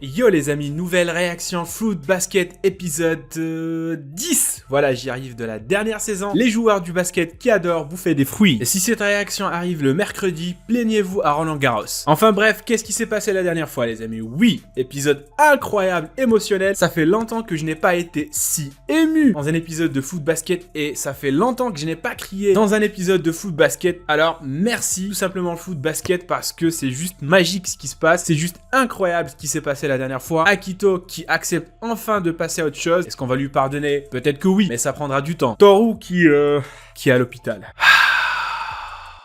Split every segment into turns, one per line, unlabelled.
Yo les amis, nouvelle réaction Foot Basket épisode 10. Voilà, j'y arrive de la dernière saison. Les joueurs du basket qui adorent bouffer des fruits. Et si cette réaction arrive le mercredi, plaignez-vous à Roland Garros. Enfin bref, qu'est-ce qui s'est passé la dernière fois les amis? Oui, épisode incroyable, émotionnel. Ça fait longtemps que je n'ai pas été si ému dans un épisode de Foot Basket et ça fait longtemps que je n'ai pas crié dans un épisode de Foot Basket. Alors merci tout simplement le Foot Basket parce que c'est juste magique ce qui se passe. C'est juste incroyable ce qui s'est passé la dernière fois. Akito qui accepte enfin de passer à autre chose. Est-ce qu'on va lui pardonner? Peut-être que oui, mais ça prendra du temps. Toru qui est à l'hôpital.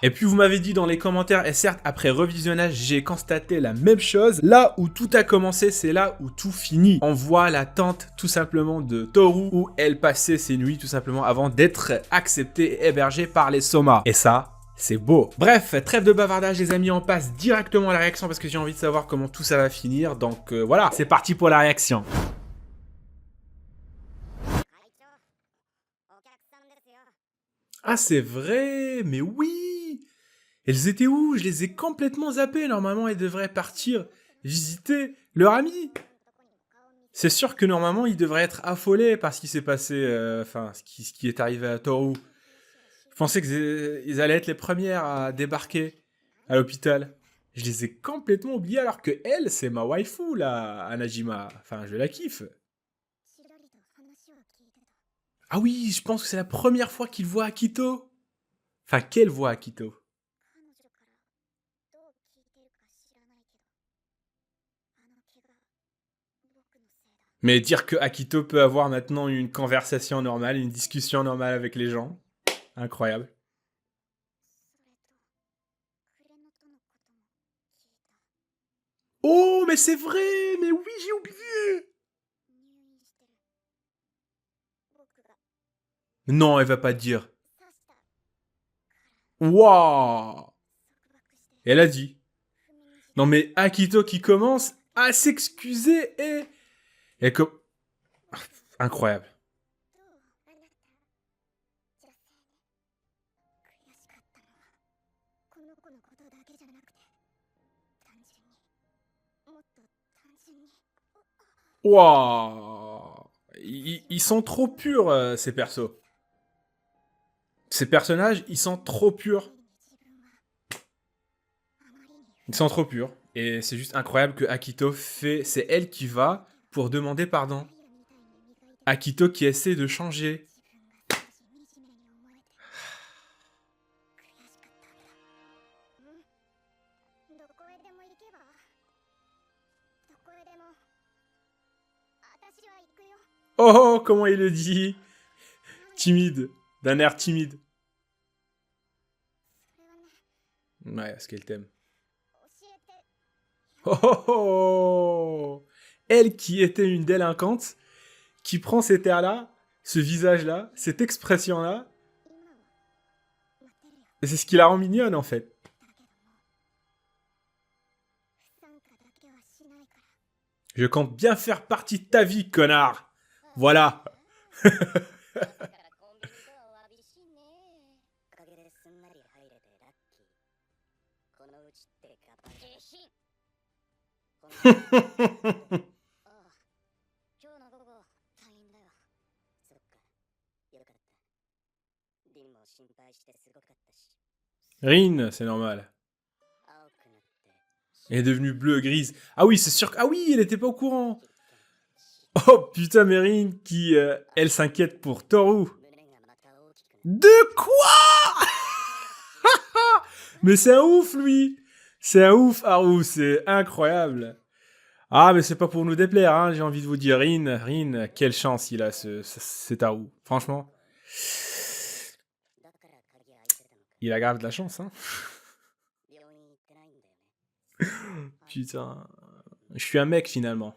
Et puis vous m'avez dit dans les commentaires, et certes après revisionnage j'ai constaté la même chose, là où tout a commencé c'est là où tout finit. On voit la tante tout simplement de Toru où elle passait ses nuits tout simplement avant d'être acceptée et hébergée par les Soma. Et ça, c'est beau. Bref, trêve de bavardage les amis, on passe directement à la réaction parce que j'ai envie de savoir comment tout ça va finir. Donc voilà, c'est parti pour la réaction. Ah c'est vrai, mais oui! Elles étaient où? Je les ai complètement zappées. Normalement, elles devraient partir visiter leur ami. C'est sûr que normalement, ils devraient être affolés par ce qui s'est passé, ce qui est arrivé à Toru. Je pensais qu'ils allaient être les premières à débarquer à l'hôpital. Je les ai complètement oubliées alors que elle, c'est ma waifu, là, Anajima. Enfin, je la kiffe. Ah oui, je pense que c'est la première fois qu'il voit Akito. Enfin, qu'elle voit Akito. Mais dire que Akito peut avoir maintenant une conversation normale, une discussion normale avec les gens, incroyable. Oh, mais c'est vrai, mais oui, j'ai oublié. Non, elle va pas dire. Waouh. Elle a dit. Non, mais Akito qui commence à s'excuser et comme... Incroyable. Waouh. Ils sont trop purs, ces persos. Ces personnages, ils sont trop purs. Ils sont trop purs. Et c'est juste incroyable que Akito fait... C'est elle qui va pour demander pardon. Akito qui essaie de changer. Oh, comment il le dit. Timide. D'un air timide. Ouais, parce qu'elle t'aime. Oh, oh, oh. Elle qui était une délinquante, qui prend cet air-là, ce visage-là, cette expression-là, et c'est ce qui la rend mignonne, en fait. Je compte bien faire partie de ta vie, connard. Voilà. Rin, c'est normal. Elle est devenue bleue-grise. Ah oui, c'est sûr que... Ah oui, elle était pas au courant. Oh putain, mais Rin qui... elle s'inquiète pour Toru. De quoi? Mais c'est un ouf, lui. C'est un ouf, Haru, c'est incroyable. Ah, mais c'est pas pour nous déplaire, hein, j'ai envie de vous dire. Rin, quelle chance il a, cet Haru. Franchement. Il a grave de la chance, hein. Putain. Je suis un mec, finalement.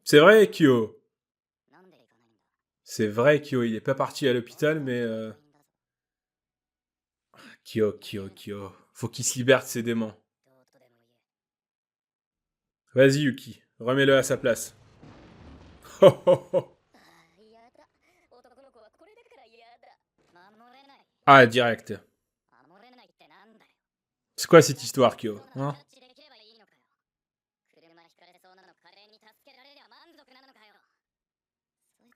C'est vrai, Kyo. C'est vrai, Kyo. Il est pas parti à l'hôpital, mais... Kyo. Faut qu'il se libère de ses démons. Vas-y, Yuki. Remets-le à sa place. Oh, oh, oh. Ah, direct. C'est quoi cette histoire, Kyo, hein?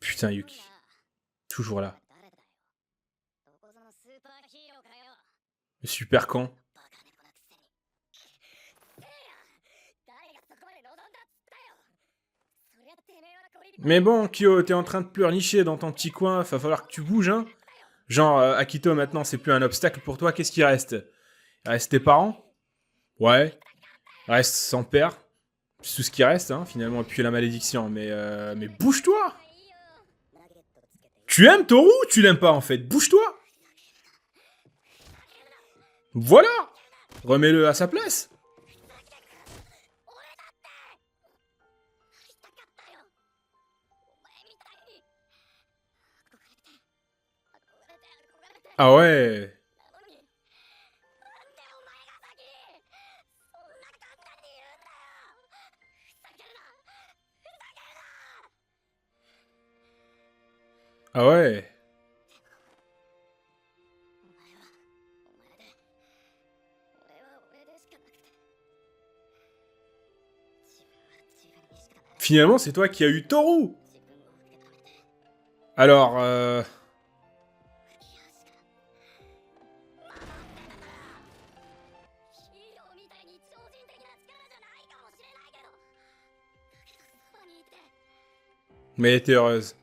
Putain, Yuki. Toujours là. Le super con. Mais bon, Kyo, t'es en train de pleurnicher dans ton petit coin, va falloir que tu bouges, hein. Genre, Akito, maintenant, c'est plus un obstacle pour toi, qu'est-ce qui reste? Il reste tes parents? Ouais. Il reste son père. C'est tout ce qui reste, hein, finalement, et puis la malédiction. Mais bouge-toi! Tu aimes Toru ou tu l'aimes pas, en fait? Bouge-toi! Voilà! Remets-le à sa place. Ah ouais. Ah ouais. Finalement, c'est toi qui as eu Toru. Alors, mais elle était heureuse.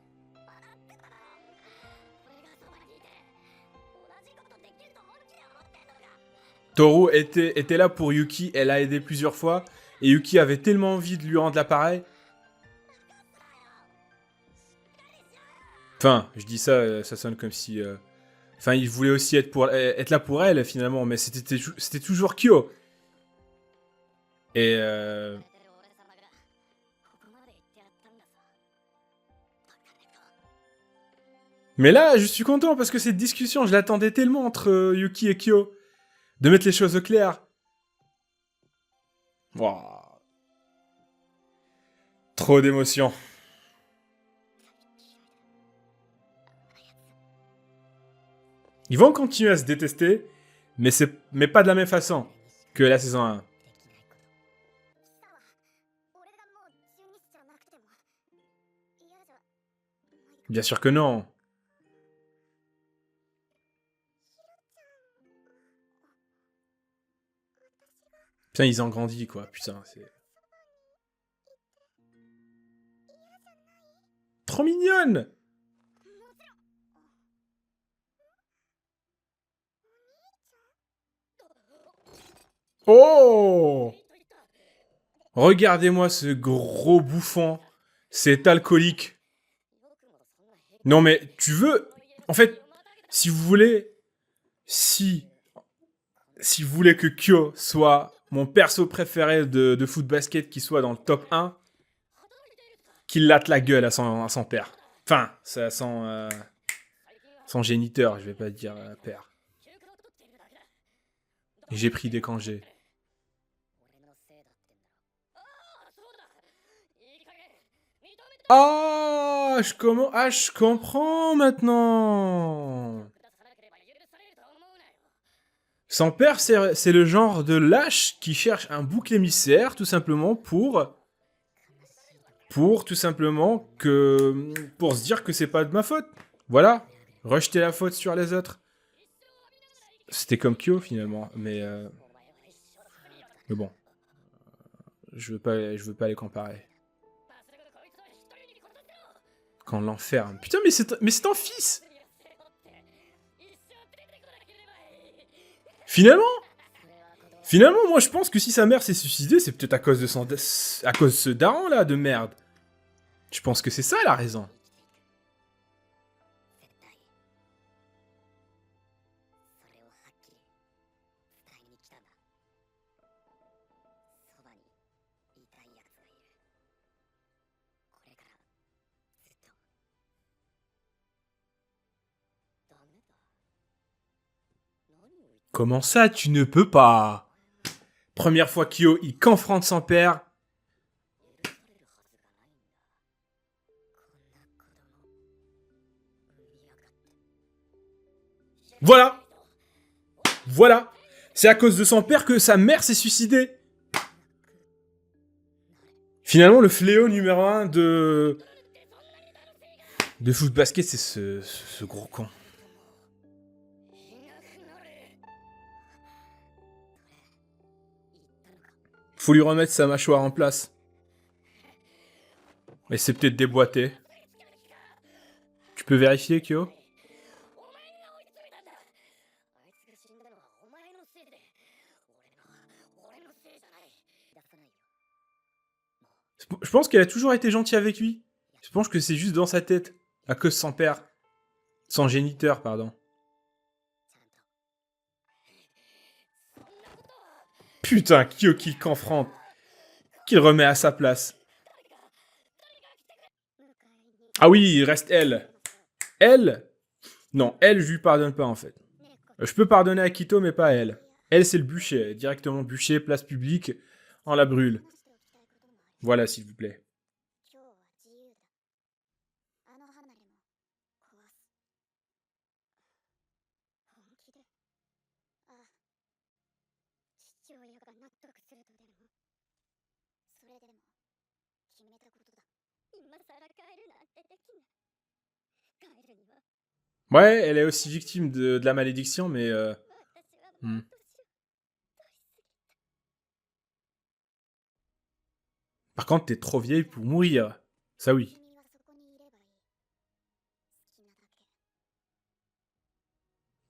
Toru était là pour Yuki, elle a aidé plusieurs fois, et Yuki avait tellement envie de lui rendre l'appareil. Enfin, je dis ça, ça sonne comme si... Enfin, il voulait aussi être là pour elle, finalement, mais c'était toujours Kyo. Et... Mais là, je suis content, parce que cette discussion, je l'attendais tellement entre Yuki et Kyo. De mettre les choses au clair. Wow. Trop d'émotions. Ils vont continuer à se détester, mais pas de la même façon que la saison 1. Bien sûr que non. Putain, ils ont grandi, quoi. Putain, c'est... Trop mignonne. Oh! Regardez-moi ce gros bouffon. C'est alcoolique. Non, mais tu veux... En fait, si vous voulez... Si... Si vous voulez que Kyo soit mon perso préféré de foot basket qui soit dans le top 1, qu'il latte la gueule à son père. Enfin, c'est à son géniteur, je vais pas dire père. J'ai pris des congés. Je comprends maintenant. Son père, c'est le genre de lâche qui cherche un bouc émissaire, tout simplement, tout simplement, pour se dire que c'est pas de ma faute. Voilà. Rejeter la faute sur les autres. C'était comme Kyo, finalement, mais bon, je veux pas les comparer. Quand on l'enferme. Putain, mais c'est un fils. Finalement, moi je pense que si sa mère s'est suicidée, c'est peut-être à cause de à cause de ce daron là de merde. Je pense que c'est ça la raison. Comment ça, tu ne peux pas? Première fois Kyo, il confronte son père. Voilà. Voilà. C'est à cause de son père que sa mère s'est suicidée. Finalement, le fléau numéro 1 de foot basket, c'est ce gros con. Faut lui remettre sa mâchoire en place. Mais c'est peut-être déboîté. Tu peux vérifier, Kyo? Je pense qu'elle a toujours été gentille avec lui. Je pense que c'est juste dans sa tête. À cause de son père. Son géniteur, pardon. Putain, Kyo qui confronte. Qu'il remet à sa place. Ah oui, il reste elle. Elle? Non, elle, je lui pardonne pas en fait. Je peux pardonner à Kito, mais pas elle. Elle, c'est le bûcher. Directement bûcher, place publique. On la brûle. Voilà, s'il vous plaît. Ouais, elle est aussi victime de la malédiction, mais... Par contre, t'es trop vieille pour mourir. Ça oui.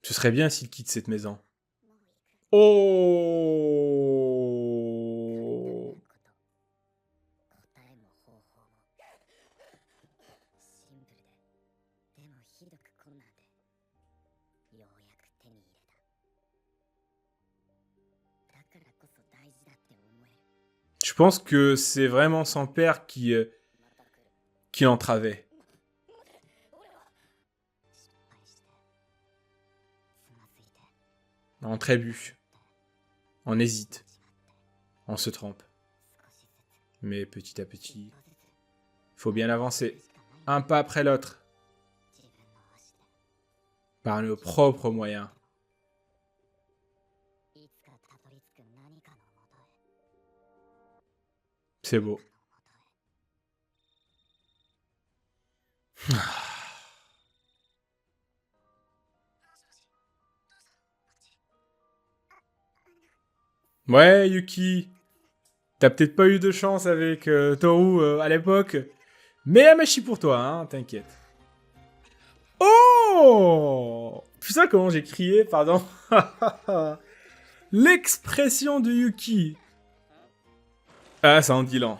Ce serait bien s'il quitte cette maison. Oh! Je pense que c'est vraiment son père qui l'entravait. On trébuche. On hésite. On se trompe. Mais petit à petit, faut bien avancer. Un pas après l'autre. Par nos propres moyens. C'est beau. Ouais, Yuki. T'as peut-être pas eu de chance avec Toru à l'époque. Mais Amashi pour toi, hein, t'inquiète. Oh! Putain, comment j'ai crié, pardon. L'expression de Yuki. Ah, ça en dit long.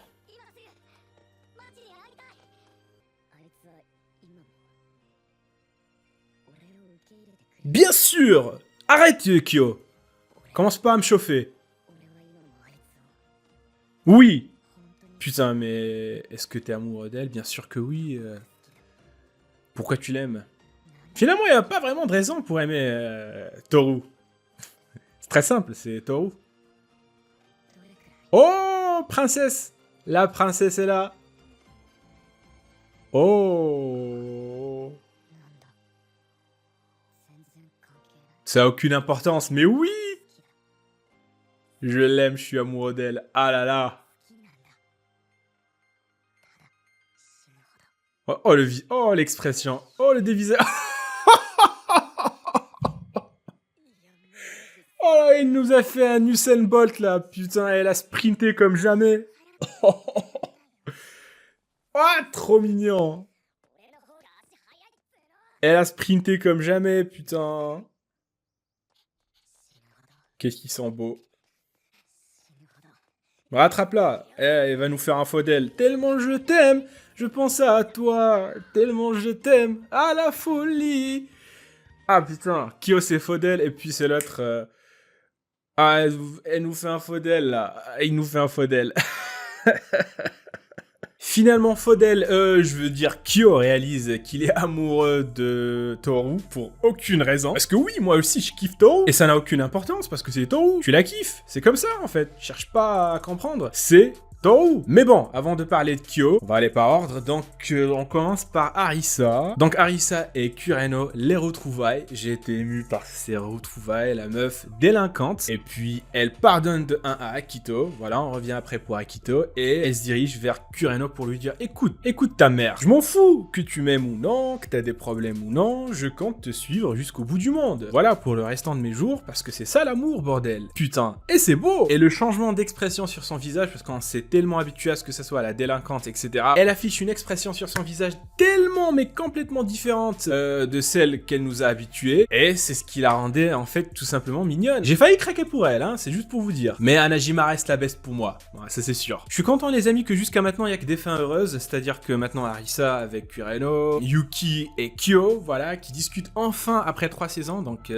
Bien sûr! Arrête, Yukio! Commence pas à me chauffer. Oui! Putain, mais est-ce que t'es amoureux d'elle? Bien sûr que oui. Pourquoi tu l'aimes? Finalement, il n'y a pas vraiment de raison pour aimer Toru. C'est très simple, c'est Toru. Oh, princesse! La princesse est là. Oh! Ça a aucune importance, mais oui! Je l'aime, je suis amoureux d'elle. Ah là là! Oh, oh l'expression. Oh le dévisage. Oh là, il nous a fait un Usain Bolt là. Putain, elle a sprinté comme jamais. Ah, trop mignon. Elle a sprinté comme jamais, putain. Qu'est-ce qu'ils sont beaux. Rattrape-la. Elle va nous faire un faudel. Tellement je t'aime. Je pense à toi. Tellement je t'aime. À la folie. Ah putain. Kyo c'est faudel. Et puis c'est l'autre. Ah, elle nous fait un faudel là. Il nous fait un faudel. Finalement, Faudel, je veux dire, Kyo réalise qu'il est amoureux de Toru pour aucune raison. Parce que oui, moi aussi, je kiffe Toru. Et ça n'a aucune importance, parce que c'est Toru. Tu la kiffes. C'est comme ça, en fait. Cherche pas à comprendre. C'est Toru. Mais bon, avant de parler de Kyo, on va aller par ordre. Donc on commence par Arisa. Donc Arisa et Kureno, les retrouvailles. J'ai été ému par ces retrouvailles, la meuf délinquante. Et puis elle pardonne de 1 à Akito. Voilà, on revient après pour Akito. Et elle se dirige vers Kureno pour lui dire: écoute ta mère. Je m'en fous que tu m'aimes ou non, que t'as des problèmes ou non. Je compte te suivre jusqu'au bout du monde. Voilà pour le restant de mes jours, parce que c'est ça l'amour, bordel. Putain. Et c'est beau. Et le changement d'expression sur son visage, parce qu'on s'est tellement habitué à ce que ça soit la délinquante, etc. Elle affiche une expression sur son visage tellement, mais complètement différente de celle qu'elle nous a habitués. Et c'est ce qui la rendait, en fait, tout simplement mignonne. J'ai failli craquer pour elle, hein, c'est juste pour vous dire. Mais Anajima reste la best pour moi. Ouais, ça c'est sûr. Je suis content, les amis, que jusqu'à maintenant, il n'y a que des fins heureuses. C'est-à-dire que maintenant, Arisa avec Kureno, Yuki et Kyo, voilà, qui discutent enfin après 3 saisons. Donc,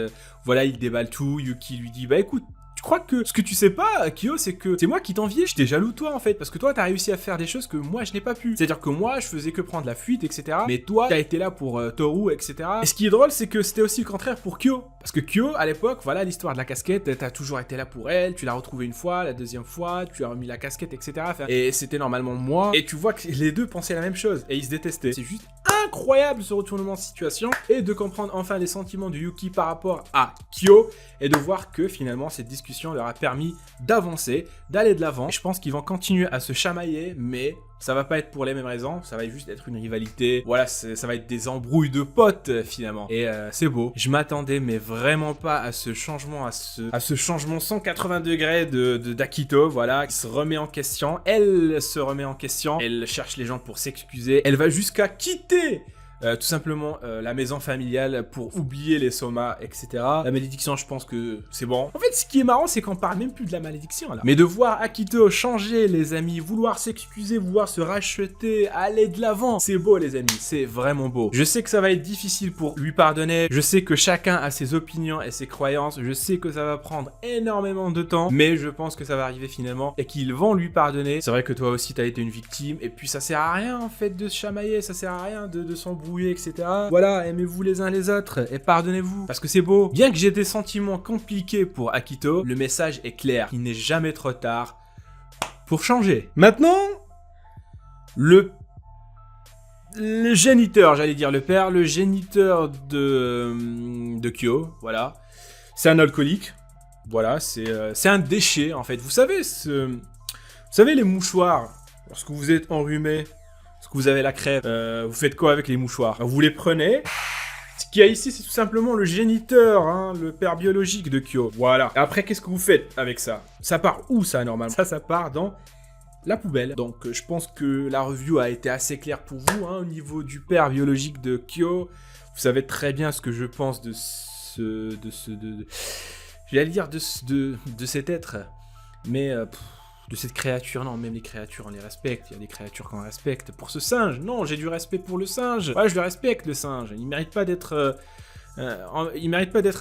voilà, ils déballent tout. Yuki lui dit: bah écoute, je crois que ce que tu sais pas, Kyo, c'est que c'est moi qui t'enviais, j'étais jaloux de toi en fait, parce que toi t'as réussi à faire des choses que moi je n'ai pas pu. C'est-à-dire que moi je faisais que prendre la fuite, etc. Mais toi t'as été là pour Toru, etc. Et ce qui est drôle, c'est que c'était aussi le contraire pour Kyo. Parce que Kyo, à l'époque, voilà l'histoire de la casquette, t'as toujours été là pour elle, tu l'as retrouvée une fois, la deuxième fois, tu as remis la casquette, etc. Et c'était normalement moi. Et tu vois que les deux pensaient la même chose, et ils se détestaient. C'est juste incroyable ce retournement de situation, et de comprendre enfin les sentiments de Yuki par rapport à Kyo, et de voir que finalement cette discussion leur a permis d'avancer, d'aller de l'avant. Je pense qu'ils vont continuer à se chamailler, mais ça va pas être pour les mêmes raisons, ça va juste être une rivalité. Voilà, ça va être des embrouilles de potes finalement. Et c'est beau. Je m'attendais mais vraiment pas à ce changement, à ce changement 180 degrés d'Akito, voilà, qui se remet en question. Elle se remet en question, elle cherche les gens pour s'excuser, elle va jusqu'à quitter tout simplement la maison familiale pour oublier les somas, etc. La malédiction, je pense que c'est bon. En fait, ce qui est marrant, c'est qu'on parle même plus de la malédiction, là. Mais de voir Akito changer, les amis, vouloir s'excuser, vouloir se racheter, aller de l'avant, c'est beau, les amis, c'est vraiment beau. Je sais que ça va être difficile pour lui pardonner, je sais que chacun a ses opinions et ses croyances, je sais que ça va prendre énormément de temps, mais je pense que ça va arriver finalement et qu'ils vont lui pardonner. C'est vrai que toi aussi, t'as été une victime, et puis ça sert à rien, en fait, de se chamailler, ça sert à rien de s'embrouiller, etc. Voilà, aimez-vous les uns les autres et pardonnez-vous, parce que c'est beau. Bien que j'ai des sentiments compliqués pour Akito, le message est clair, il n'est jamais trop tard pour changer. Maintenant, le géniteur, j'allais dire le père, le géniteur de Kyo, voilà, c'est un alcoolique, voilà, c'est un déchet en fait. Vous savez les mouchoirs, lorsque vous êtes enrhumé, que vous avez la crève, vous faites quoi avec les mouchoirs? Vous les prenez. Ce qu'il y a ici, c'est tout simplement le géniteur, hein, le père biologique de Kyo. Voilà. Et après, qu'est-ce que vous faites avec ça? Ça part où, ça, normalement? Ça part dans la poubelle. Donc, je pense que la review a été assez claire pour vous, hein, au niveau du père biologique de Kyo. Vous savez très bien ce que je pense j'allais dire de cet être. Mais... de cette créature, non, même les créatures, on les respecte, il y a des créatures qu'on respecte. Pour ce singe, non, j'ai du respect pour le singe. Ouais, je le respecte, le singe. Il mérite pas d'être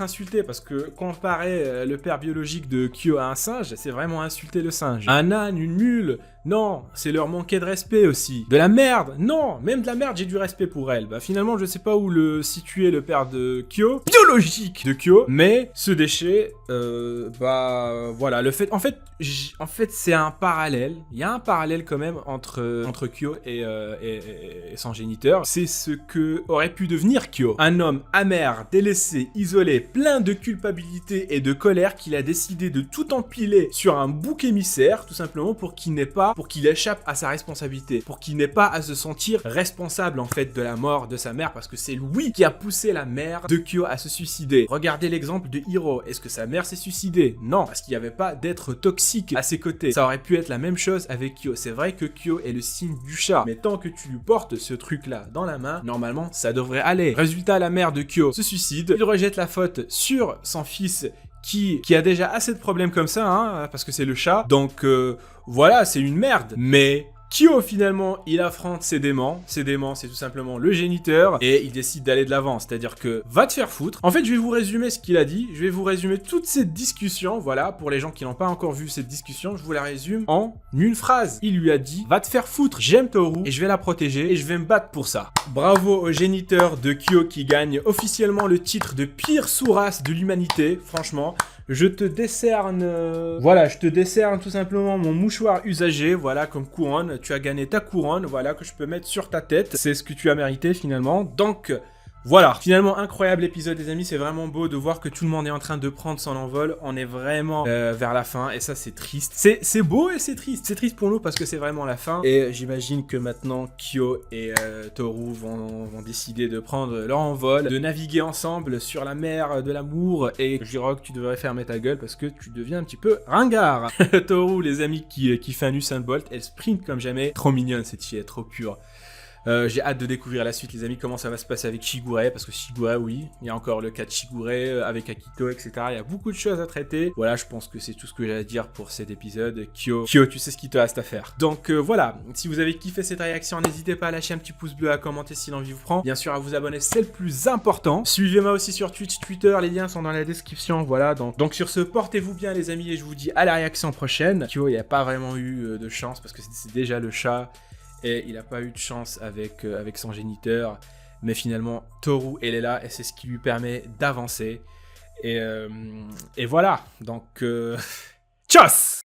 insulté, parce que comparer le père biologique de Kyo à un singe, c'est vraiment insulter le singe. Un âne, une mule, non, c'est leur manquer de respect aussi. De la merde, non, même de la merde, j'ai du respect pour elle. Bah finalement, je sais pas où le situer, le père de Kyo, biologique de Kyo, mais ce déchet, bah voilà, le fait, en fait, c'est un parallèle. Il y a un parallèle quand même entre Kyo et son géniteur. C'est ce que aurait pu devenir Kyo. Un homme amer, délaissé, isolé, plein de culpabilité et de colère, qu'il a décidé de tout empiler sur un bouc émissaire, tout simplement pour qu'il échappe à sa responsabilité, pour qu'il n'ait pas à se sentir responsable en fait de la mort de sa mère, parce que c'est lui qui a poussé la mère de Kyo à se suicider. Regardez l'exemple de Hiro. Est-ce que sa mère s'est suicidée? Non, parce qu'il n'y avait pas d'être toxique à ses côtés. Ça aurait pu être la même chose avec Kyo. C'est vrai que Kyo est le signe du chat, mais tant que tu lui portes ce truc-là dans la main, normalement, ça devrait aller. Résultat, la mère de Kyo se suicide. Il rejette la faute sur son fils qui a déjà assez de problèmes comme ça, hein, parce que c'est le chat. Donc, voilà, c'est une merde. Mais Kyo finalement il affronte ses démons c'est tout simplement le géniteur et il décide d'aller de l'avant, c'est-à-dire que va te faire foutre. En fait je vais vous résumer ce qu'il a dit, je vais vous résumer toute cette discussion, voilà, pour les gens qui n'ont pas encore vu cette discussion, je vous la résume en une phrase. Il lui a dit va te faire foutre, j'aime Toru et je vais la protéger et je vais me battre pour ça. Bravo au géniteur de Kyo qui gagne officiellement le titre de pire sous-race de l'humanité, franchement. Je te décerne, voilà, je te décerne tout simplement mon mouchoir usagé, voilà, comme couronne. Tu as gagné ta couronne, voilà, que je peux mettre sur ta tête. C'est ce que tu as mérité finalement. Donc, voilà, finalement incroyable épisode les amis, c'est vraiment beau de voir que tout le monde est en train de prendre son envol, on est vraiment vers la fin et ça c'est triste. C'est beau et c'est triste pour nous parce que c'est vraiment la fin et j'imagine que maintenant Kyo et Toru vont décider de prendre leur envol, de naviguer ensemble sur la mer de l'amour et J-Rock tu devrais fermer ta gueule parce que tu deviens un petit peu ringard. Toru les amis qui fait un Usain Bolt, elle sprint comme jamais, trop mignonne cette fille, elle est trop pure. J'ai hâte de découvrir la suite les amis, comment ça va se passer avec Shigure, parce que Shigure oui, il y a encore le cas de Shigure avec Akito etc, il y a beaucoup de choses à traiter. Voilà, je pense que c'est tout ce que j'ai à dire pour cet épisode. Kyo, tu sais ce qu'il te reste à faire. Donc voilà, si vous avez kiffé cette réaction, n'hésitez pas à lâcher un petit pouce bleu, à commenter si l'envie vous prend, bien sûr à vous abonner, c'est le plus important. Suivez-moi aussi sur Twitch, Twitter, les liens sont dans la description, voilà, donc sur ce, portez-vous bien les amis et je vous dis à la réaction prochaine. Kyo, il n'y a pas vraiment eu de chance parce que c'est déjà le chat. Et il n'a pas eu de chance avec son géniteur. Mais finalement, Toru, elle est là et c'est ce qui lui permet d'avancer. Et voilà. Donc, tchuss!